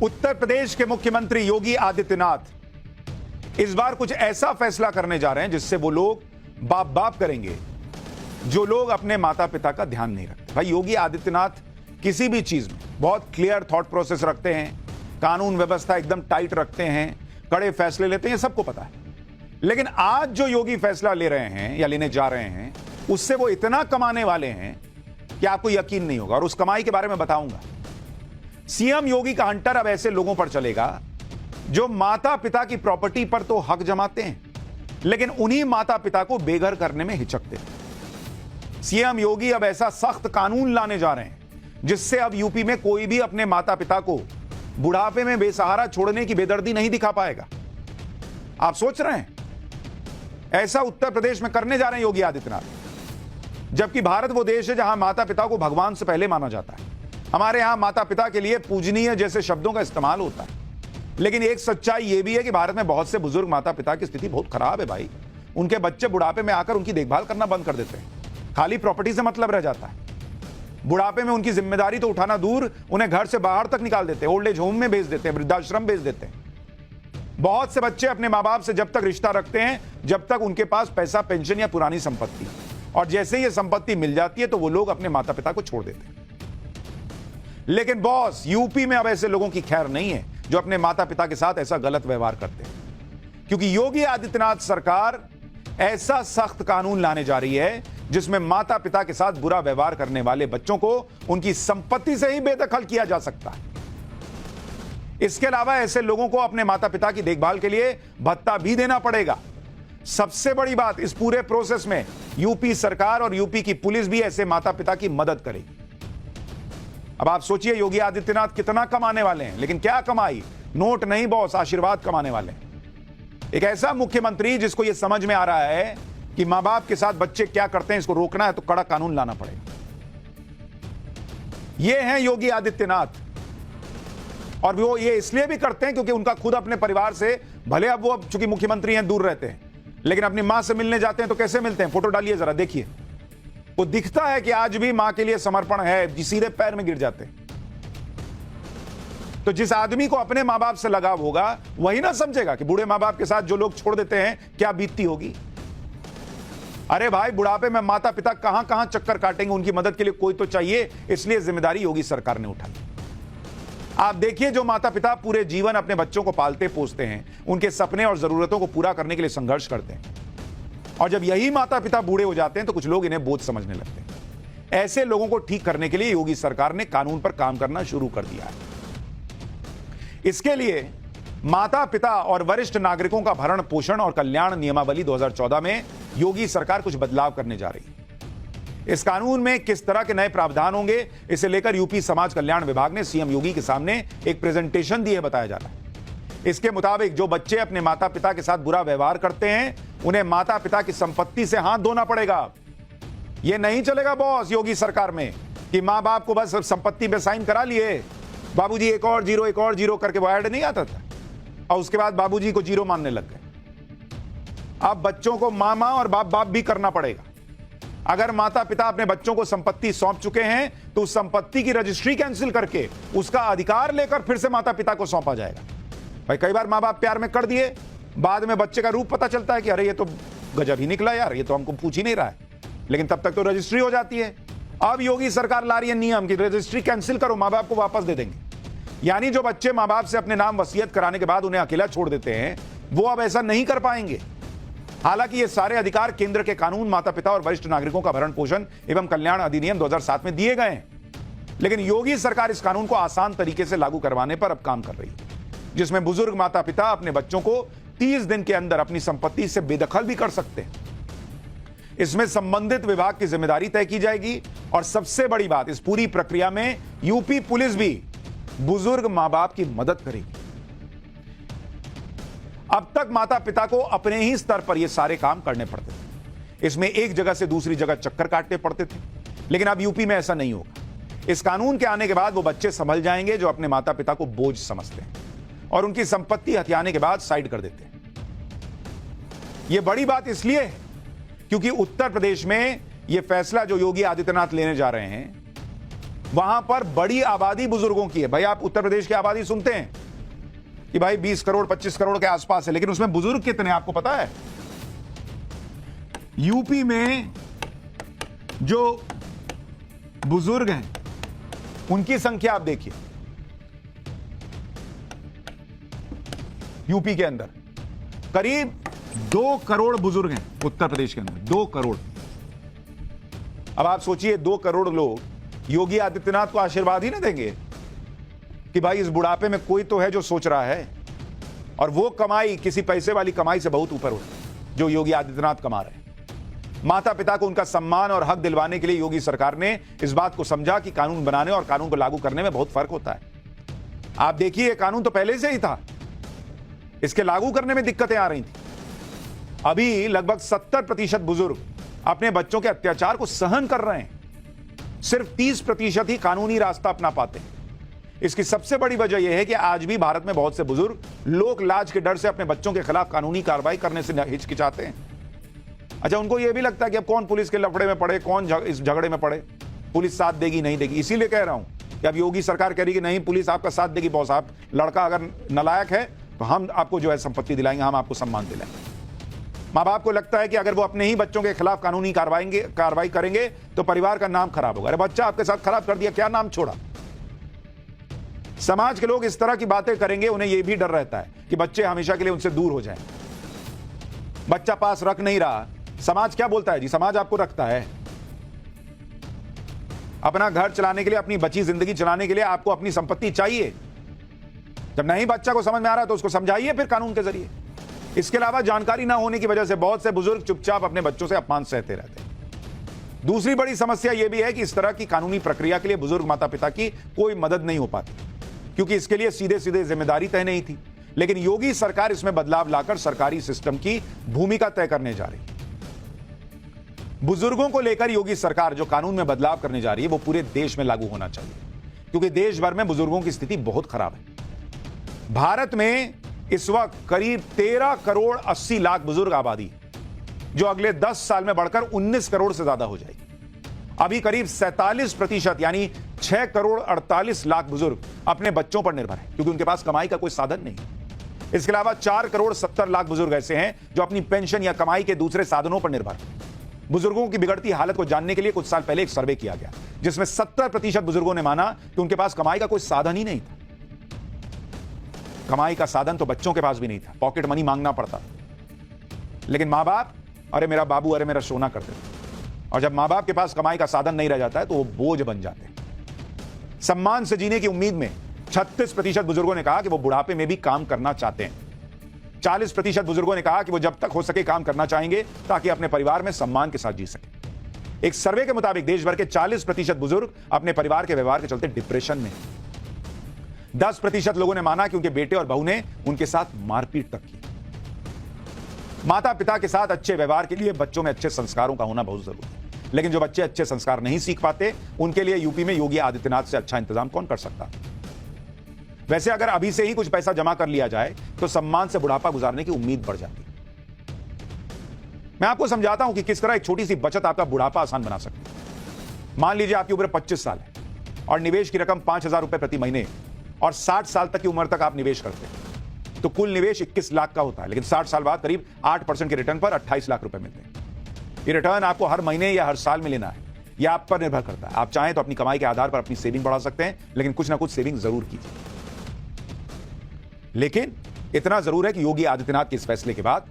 उत्तर प्रदेश के मुख्यमंत्री योगी आदित्यनाथ इस बार कुछ ऐसा फैसला करने जा रहे हैं जिससे वो लोग बाप बाप करेंगे जो लोग अपने माता पिता का ध्यान नहीं रखते। भाई योगी आदित्यनाथ किसी भी चीज में बहुत क्लियर थॉट प्रोसेस रखते हैं, कानून व्यवस्था एकदम टाइट रखते हैं, कड़े फैसले लेते हैं, सबको पता है। लेकिन आज जो योगी फैसला ले रहे हैं या लेने जा रहे हैं उससे वो इतना कमाने वाले हैं कि आपको यकीन नहीं होगा, और उस कमाई के बारे में बताऊंगा। सीएम योगी का हंटर अब ऐसे लोगों पर चलेगा जो माता पिता की प्रॉपर्टी पर तो हक जमाते हैं लेकिन उन्हीं माता पिता को बेघर करने में हिचकते हैं। सीएम योगी अब ऐसा सख्त कानून लाने जा रहे हैं जिससे अब यूपी में कोई भी अपने माता पिता को बुढ़ापे में बेसहारा छोड़ने की बेदर्दी नहीं दिखा पाएगा। आप सोच रहे हैं ऐसा उत्तर प्रदेश में करने जा रहे हैं योगी आदित्यनाथ, जबकि भारत वो देश है जहां माता पिता को भगवान से पहले माना जाता है। हमारे यहां माता पिता के लिए पूजनीय जैसे शब्दों का इस्तेमाल होता है, लेकिन एक सच्चाई यह भी है कि भारत में बहुत से बुजुर्ग माता पिता की स्थिति बहुत खराब है। भाई उनके बच्चे बुढ़ापे में आकर उनकी देखभाल करना बंद कर देते हैं, खाली प्रॉपर्टी से मतलब रह जाता है। बुढ़ापे में उनकी जिम्मेदारी तो उठाना दूर, उन्हें घर से बाहर तक निकाल देते हैं, ओल्ड एज होम में भेज देते हैं, वृद्धाश्रम भेज देते हैं। बहुत से बच्चे अपने मां बाप से जब तक रिश्ता रखते हैं जब तक उनके पास पैसा, पेंशन या पुरानी संपत्ति, और जैसे ये संपत्ति मिल जाती है तो वो लोग अपने माता पिता को छोड़ देते हैं। लेकिन बॉस, यूपी में अब ऐसे लोगों की खैर नहीं है जो अपने माता पिता के साथ ऐसा गलत व्यवहार करते हैं, क्योंकि योगी आदित्यनाथ सरकार ऐसा सख्त कानून लाने जा रही है जिसमें माता पिता के साथ बुरा व्यवहार करने वाले बच्चों को उनकी संपत्ति से ही बेदखल किया जा सकता है। इसके अलावा ऐसे लोगों को अपने माता पिता की देखभाल के लिए भत्ता भी देना पड़ेगा। सबसे बड़ी बात, इस पूरे प्रोसेस में यूपी सरकार और यूपी की पुलिस भी ऐसे माता पिता की मदद करेगी। अब आप सोचिए योगी आदित्यनाथ कितना कमाने वाले हैं, लेकिन क्या कमाई, नोट नहीं बॉस, आशीर्वाद कमाने वाले हैं। एक ऐसा मुख्यमंत्री जिसको यह समझ में आ रहा है कि मां बाप के साथ बच्चे क्या करते हैं, इसको रोकना है तो कड़ा कानून लाना पड़ेगा। ये हैं योगी आदित्यनाथ, और वो ये इसलिए भी करते हैं क्योंकि उनका खुद अपने परिवार से, भले अब वो चूंकि मुख्यमंत्री हैं दूर रहते हैं, लेकिन अपनी मां से मिलने जाते हैं तो कैसे मिलते हैं, फोटो डालिए जरा देखिए। वो दिखता है कि आज भी मां के लिए समर्पण है, सीधे पैर में गिर जाते हैं। तो जिस आदमी को अपने मां बाप से लगाव होगा वही ना समझेगा कि बूढ़े मां बाप के साथ जो लोग छोड़ देते हैं क्या बीतती होगी। अरे भाई, बुढ़ापे में माता पिता कहां कहां चक्कर काटेंगे, उनकी मदद के लिए कोई तो चाहिए, इसलिए जिम्मेदारी योगी सरकार ने उठाई। आप देखिए, जो माता पिता पूरे जीवन अपने बच्चों को पालते पोसते हैं, उनके सपने और जरूरतों को पूरा करने के लिए संघर्ष करते हैं, और जब यही माता पिता बूढ़े हो जाते हैं तो कुछ लोग इन्हें बोझ समझने लगते हैं। ऐसे लोगों को ठीक करने के लिए योगी सरकार ने कानून पर काम करना शुरू कर दिया है। इसके लिए माता पिता और वरिष्ठ नागरिकों का भरण पोषण और कल्याण नियमावली 2014 में योगी सरकार कुछ बदलाव करने जा रही है। इस कानून में किस तरह के नए प्रावधान होंगे, इसे लेकर यूपी समाज कल्याण विभाग ने सीएम योगी के सामने एक प्रेजेंटेशन दी है, बताया जा रहा है। इसके मुताबिक जो बच्चे अपने माता पिता के साथ बुरा व्यवहार करते हैं उन्हें माता पिता की संपत्ति से हाथ धोना पड़ेगा। यह नहीं चलेगा बॉस योगी सरकार में कि मां बाप को बस संपत्ति पे साइन करा लिए, बाबूजी एक और जीरो करके वो ऐड नहीं आता था, और उसके बाद बाबूजी को जीरो मानने लग गए। अब बच्चों को मामा और बाप बाप भी करना पड़ेगा। अगर माता पिता अपने बच्चों को संपत्ति सौंप चुके हैं तो उस संपत्ति की रजिस्ट्री कैंसिल करके उसका अधिकार लेकर फिर से माता पिता को सौंपा जाएगा। भाई कई बार मां बाप प्यार में कर दिए, बाद में बच्चे का रूप पता चलता है कि अरे ये तो गजब ही निकला यार, ये तो हमको पूछ ही नहीं रहा है, लेकिन तब तक तो रजिस्ट्री हो जाती है। अब योगी सरकार ला रही है नियम कि रजिस्ट्री कैंसिल करो, मां बाप को वापस दे देंगे। यानी जो बच्चे मां बाप से अपने नाम वसीयत कराने के बाद उन्हें अकेला छोड़ देते हैं वो अब ऐसा नहीं कर पाएंगे। हालांकि ये सारे अधिकार केंद्र के कानून माता पिता और वरिष्ठ नागरिकों का भरण पोषण एवं कल्याण अधिनियम 2007 में दिए गए हैं, लेकिन योगी सरकार इस कानून को आसान तरीके से लागू करवाने पर अब काम कर रही है, जिसमें बुजुर्ग माता पिता अपने बच्चों को 30 दिन के अंदर अपनी संपत्ति से बेदखल भी कर सकते हैं। इसमें संबंधित विभाग की जिम्मेदारी तय की जाएगी, और सबसे बड़ी बात, इस पूरी प्रक्रिया में यूपी पुलिस भी बुजुर्ग मां बाप की मदद करेगी। अब तक माता पिता को अपने ही स्तर पर यह सारे काम करने पड़ते थे, इसमें एक जगह से दूसरी जगह चक्कर काटने पड़ते थे, लेकिन अब यूपी में ऐसा नहीं होगा। इस कानून के आने के बाद वो बच्चे संभल जाएंगे जो अपने माता पिता को बोझ समझते हैं और उनकी संपत्ति हथियाने के बाद साइड कर देते हैं। यह बड़ी बात इसलिए है क्योंकि उत्तर प्रदेश में यह फैसला जो योगी आदित्यनाथ लेने जा रहे हैं वहां पर बड़ी आबादी बुजुर्गों की है। भाई आप उत्तर प्रदेश की आबादी सुनते हैं कि भाई 20 करोड़ 25 करोड़ के आसपास है, लेकिन उसमें बुजुर्ग कितने आपको पता है? यूपी में जो बुजुर्ग हैं उनकी संख्या आप देखिए, यूपी के अंदर करीब 2 करोड़ बुजुर्ग हैं उत्तर प्रदेश के अंदर, 2 करोड़। अब आप सोचिए 2 करोड़ लोग योगी आदित्यनाथ को आशीर्वाद ही ना देंगे कि भाई इस बुढ़ापे में कोई तो है जो सोच रहा है, और वो कमाई किसी पैसे वाली कमाई से बहुत ऊपर हो जो योगी आदित्यनाथ कमा रहे हैं। माता पिता को उनका सम्मान और हक दिलवाने के लिए योगी सरकार ने इस बात को समझा कि कानून बनाने और कानून को लागू करने में बहुत फर्क होता है। आप देखिए कानून तो पहले से ही था, इसके लागू करने में दिक्कतें आ रही थी। अभी लगभग 70% बुजुर्ग अपने बच्चों के अत्याचार को सहन कर रहे हैं, सिर्फ 30% ही कानूनी रास्ता अपना पाते हैं। इसकी सबसे बड़ी वजह यह है कि आज भी भारत में बहुत से बुजुर्ग लोक लाज के डर से अपने बच्चों के खिलाफ कानूनी कार्रवाई करने से हिचकिचाते हैं। अच्छा, उनको यह भी लगता है कि अब कौन पुलिस के लफड़े में पड़े, कौन इस झगड़े में पड़े, पुलिस साथ देगी नहीं देगी। इसीलिए कह रहा हूं कि अब योगी सरकार कह रही कि नहीं, पुलिस आपका साथ देगी बॉस, आप लड़का अगर नालायक है तो हम आपको जो है संपत्ति दिलाएंगे, हम आपको सम्मान दिलाएंगे। माँ बाप को लगता है कि अगर वो अपने ही बच्चों के खिलाफ कानूनी कार्रवाई करेंगे तो परिवार का नाम खराब होगा। अरे बच्चा आपके साथ खराब कर दिया, क्या नाम छोड़ा? समाज के लोग इस तरह की बातें करेंगे, उन्हें यह भी डर रहता है कि बच्चे हमेशा के लिए उनसे दूर हो जाएं। बच्चा पास रख नहीं रहा, समाज क्या बोलता है जी? समाज आपको रखता है। अपना घर चलाने के लिए, अपनी बची जिंदगी चलाने के लिए आपको अपनी संपत्ति चाहिए। जब नहीं बच्चा को समझ में आ रहा है तो उसको समझाइए फिर कानून के जरिए। इसके अलावा जानकारी ना होने की वजह से बहुत से बुजुर्ग चुपचाप अपने बच्चों से अपमान सहते रहते हैं। दूसरी बड़ी समस्या यह भी है कि इस तरह की कानूनी प्रक्रिया के लिए बुजुर्ग माता पिता की कोई मदद नहीं हो पाती, क्योंकि इसके लिए सीधे सीधे जिम्मेदारी तय नहीं थी। लेकिन योगी सरकार इसमें बदलाव लाकर सरकारी सिस्टम की भूमिका तय करने जा रही है। बुजुर्गों को लेकर योगी सरकार जो कानून में बदलाव करने जा रही है वो पूरे देश में लागू होना चाहिए, क्योंकि देश भर में बुजुर्गों की स्थिति बहुत खराब है। भारत में इस वक्त करीब 13 करोड़ 80 लाख बुजुर्ग आबादी, जो अगले 10 साल में बढ़कर 19 करोड़ से ज्यादा हो जाएगी। अभी करीब 47% यानी 6 करोड़ 48 लाख बुजुर्ग अपने बच्चों पर निर्भर हैं, क्योंकि उनके पास कमाई का कोई साधन नहीं। इसके अलावा 4 करोड़ 70 लाख बुजुर्ग ऐसे हैं जो अपनी पेंशन या कमाई के दूसरे साधनों पर निर्भर हैं। बुजुर्गों की बिगड़ती हालत को जानने के लिए कुछ साल पहले एक सर्वे किया गया, जिसमें 70% बुजुर्गों ने माना कि उनके पास कमाई का कोई साधन ही नहीं था। कमाई का साधन तो बच्चों के पास भी नहीं था, पॉकेट मनी मांगना पड़ता। लेकिन मां बाप, अरे मेरा बाबू, अरे मेरा सोना करते थे। और जब मां बाप के पास कमाई का साधन नहीं रह जाता है तो वो बोझ बन जाते हैं। सम्मान से जीने की उम्मीद में 36% बुजुर्गों ने कहा कि वो बुढ़ापे में भी काम करना चाहते हैं। 40% बुजुर्गों ने कहा कि वो जब तक हो सके काम करना चाहेंगे ताकि अपने परिवार में सम्मान के साथ जी सके। एक सर्वे के मुताबिक देश भर के 40% बुजुर्ग अपने परिवार के व्यवहार के चलते डिप्रेशन में। 10% लोगों ने माना कि उनके बेटे और बहू ने उनके साथ मारपीट तक की। माता पिता के साथ अच्छे व्यवहार के लिए बच्चों में अच्छे संस्कारों का होना बहुत जरूरी है, लेकिन जो बच्चे अच्छे संस्कार नहीं सीख पाते उनके लिए यूपी में योगी आदित्यनाथ से अच्छा इंतजाम कौन कर सकता? वैसे अगर अभी से ही कुछ पैसा जमा कर लिया जाए तो सम्मान से बुढ़ापा गुजारने की उम्मीद बढ़ जाती है। मैं आपको समझाता हूं कि किस तरह एक छोटी सी बचत आपका बुढ़ापा आसान बना सकती है। मान लीजिए आपकी उम्र 25 साल है और निवेश की रकम 5,000 रुपए प्रति महीने और 60 साल तक की उम्र तक आप निवेश करते हैं तो कुल निवेश 21 लाख का होता है, लेकिन 60 साल बाद करीब 8% के रिटर्न पर 28 लाख रुपए मिलते हैं। ये रिटर्न आपको हर महीने या हर साल में लेना है, यह आप पर निर्भर करता है। आप चाहें तो अपनी कमाई के आधार पर अपनी सेविंग बढ़ा सकते हैं, लेकिन कुछ ना कुछ सेविंग जरूर कीजिए। लेकिन इतना जरूर है कि योगी आदित्यनाथ के इस फैसले के बाद